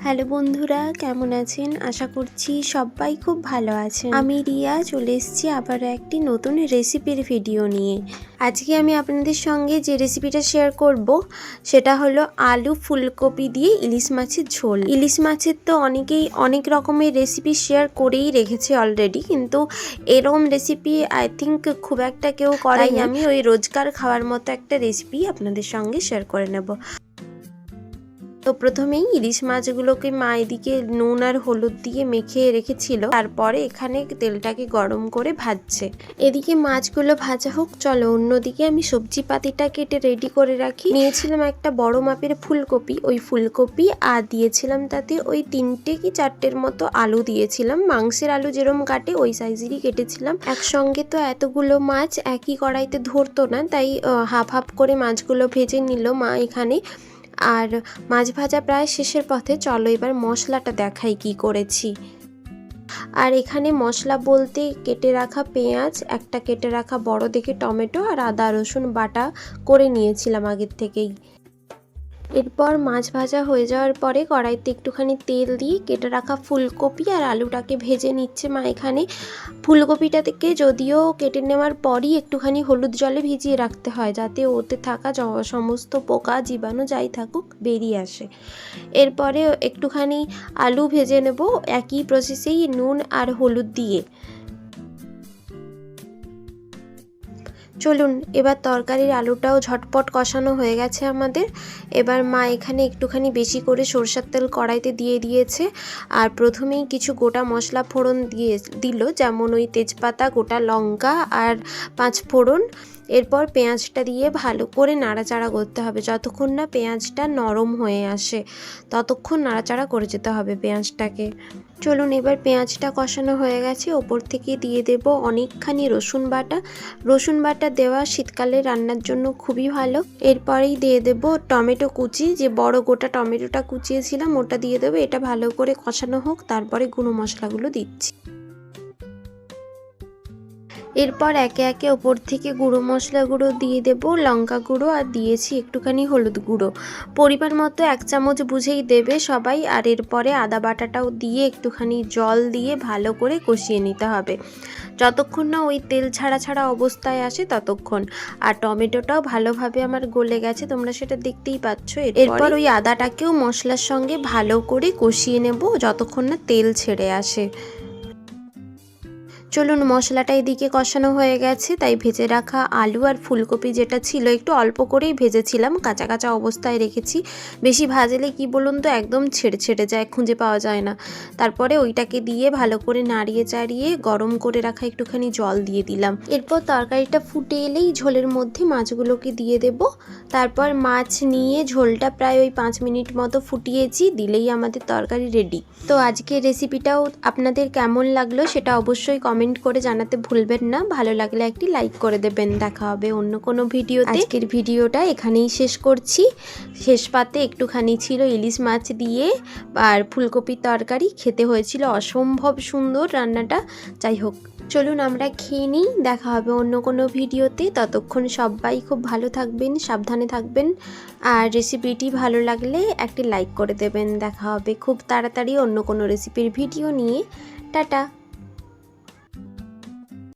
Hello বন্ধুরা, কেমন আছেন? আশা করছি সবাই খুব ভালো আছেন। আমি রিয়া চলে এসেছি আবারও একটি নতুন রেসিপির ভিডিও নিয়ে। আজকে আমি আপনাদের সঙ্গে যে রেসিপিটা শেয়ার করব সেটা হলো আলু ফুলকপি দিয়ে ইলিশ মাছের ঝোল। ইলিশ মাছের তো অনেকেই অনেক রকমের রেসিপি শেয়ার করেই রেখেছে অলরেডি, কিন্তু এরকম রেসিপি আই থিঙ্ক খুব একটা কেউ করে না। আমি ওই রোজকার খাওয়ার মতো একটা রেসিপি আপনাদের সঙ্গে শেয়ার করে নেব। তো প্রথমেই ইলিশ মাছগুলোকে মা এদিকে নুন আর হলুদ দিয়ে মেখে রেখেছিল, তারপরে এখানে তেলটাকে গরম করে ভাজছে। এদিকে মাছগুলো ভাজা হোক, চলো অন্যদিকে আমি সবজি পাতিটা কেটে রেডি করে রাখি। নিয়েছিলাম একটা বড় মাপের ফুলকপি, ওই ফুলকপি আর দিয়েছিলাম তাতে ওই 3টে কি 4টের মতো আলু দিয়েছিলাম। মাংসের আলু যেরকম কাটে ওই সাইজেরই কেটেছিলাম। একসঙ্গে তো এতগুলো মাছ একই কড়াইতে ধরতো না, তাই হাফ হাফ করে মাছগুলো ভেজে নিল মা এখানে। আর মাছ ভাজা প্রায় শেষের পথে, চলো এবার মশলাটা দেখাই কি করেছি। আর এখানে মশলা বলতে কেটে রাখা পেঁয়াজ, একটা কেটে রাখা বড় দেখে টমেটো আর আদা রসুন বাটা করে নিয়েছিলাম আগের থেকেই। এরপর মাছ ভাজা হয়ে যাওয়ার পরে কড়াইতে একটুখানি তেল দিয়ে কেটে রাখা ফুলকপি আর আলুটাকে ভেজে নিচ্ছে মা এখানে। ফুলকপিটা থেকে যদিও কেটে নেওয়ার পরই একটুখানি হলুদ জলে ভিজিয়ে রাখতে হয়, যাতে ওতে থাকা সমস্ত পোকা জীবাণু যাই থাকুক বেরিয়ে আসে। এরপরে একটুখানি আলু ভেজে নেব একই প্রসেসেই নুন আর হলুদ দিয়ে। চলুন, এবার তরকারির আলুটাও ঝটপট কষানো হয়ে গেছে আমাদের। এবার মা এখানে একটুখানি বেশি করে সরষের তেল কড়াইতে দিয়ে দিয়েছে, আর প্রথমেই কিছু গোটা মশলা ফোড়ন দিল, যেমন ওই তেজপাতা, গোটা লঙ্কা আর 5 ফোড়ন। এরপর পেঁয়াজটা দিয়ে ভালো করে নাড়াচাড়া করতে হবে, যতক্ষণ না পেঁয়াজটা নরম হয়ে আসে ততক্ষণ নাড়াচাড়া করে যেতে হবে পেঁয়াজটাকে। চলুন, এবার পেঁয়াজটা কষানো হয়ে গেছে, ওপর থেকে দিয়ে দেব অনেকখানি রসুন বাটা। রসুন বাটা দেওয়া শীতকালে রান্নার জন্য খুবই ভালো। এরপরেই দিয়ে দেব টমেটো কুচি, যে বড় গোটা টমেটোটা কুচিয়েছিলাম ওটা দিয়ে দেবো। এটা ভালো করে কষানো হোক, তারপরে গুঁড়ো মশলাগুলো দিচ্ছি। এরপর একে একে ওপর থেকে গুঁড়ো মশলা গুঁড়ো দিয়ে দেব, লঙ্কা গুঁড়ো আর দিয়েছি একটুখানি হলুদ গুঁড়ো। পরিমাণ মতো 1 চামচ বুঝেই দেবে সবাই। আর এরপরে আদা বাটাটাও দিয়ে একটুখানি জল দিয়ে ভালো করে কষিয়ে নিতে হবে, যতক্ষণ না ওই তেল ছাড়া ছাড়া অবস্থায় আসে ততক্ষণ। আর টমেটোটাও ভালোভাবে আমার গলে গেছে, তোমরা সেটা দেখতেই পাচ্ছ। এরপর ওই আদাটাকেও মশলার সঙ্গে ভালো করে কষিয়ে নেব যতক্ষণ না তেল ছেড়ে আসে। চলুন, মশলাটা এদিকে কষানো হয়ে গেছে, তাই ভেজে রাখা আলু আর ফুলকপি যেটা ছিল একটু অল্প করেই ভেজেছিলাম, কাঁচা কাঁচা অবস্থায় রেখেছি। বেশি ভাজলে কি বলুন তো একদম ছেড়ে ছেড়ে যায়, খুঁজে পাওয়া যায় না। তারপরে ওইটাকে দিয়ে ভালো করে নাড়িয়ে চাড়িয়ে গরম করে রাখা একটুখানি জল দিয়ে দিলাম। এরপর তরকারিটা ফুটে এলেই ঝোলের মধ্যে মাছগুলোকে দিয়ে দেব। তারপর মাছ নিয়ে ঝোলটা প্রায় ওই 5 মিনিট মতো ফুটিয়েছি, দিলেই আমাদের তরকারি রেডি। তো আজকের রেসিপিটাও আপনাদের কেমন লাগলো সেটা অবশ্যই কমেন্ট করে জানাতে ভুলবেন না। ভালো লাগলে একটি লাইক করে দেবেন। দেখা হবে অন্য কোনো ভিডিওতে। আজকের ভিডিওটা এখানেই শেষ করছি। শেষ পাতে একটুখানি ছিল ইলিশ মাছ দিয়ে আর ফুলকপির তরকারি, খেতে হয়েছিল অসম্ভব সুন্দর রান্নাটা। যাই হোক, চলুন আমরা খেয়ে নিই। দেখা হবে অন্য কোনো ভিডিওতে। ততক্ষণ সবাই খুব ভালো থাকবেন, সাবধানে থাকবেন। আর রেসিপিটি ভালো লাগলে একটি লাইক করে দেবেন। দেখা হবে খুব তাড়াতাড়ি অন্য কোনো রেসিপির ভিডিও নিয়ে। টাটা।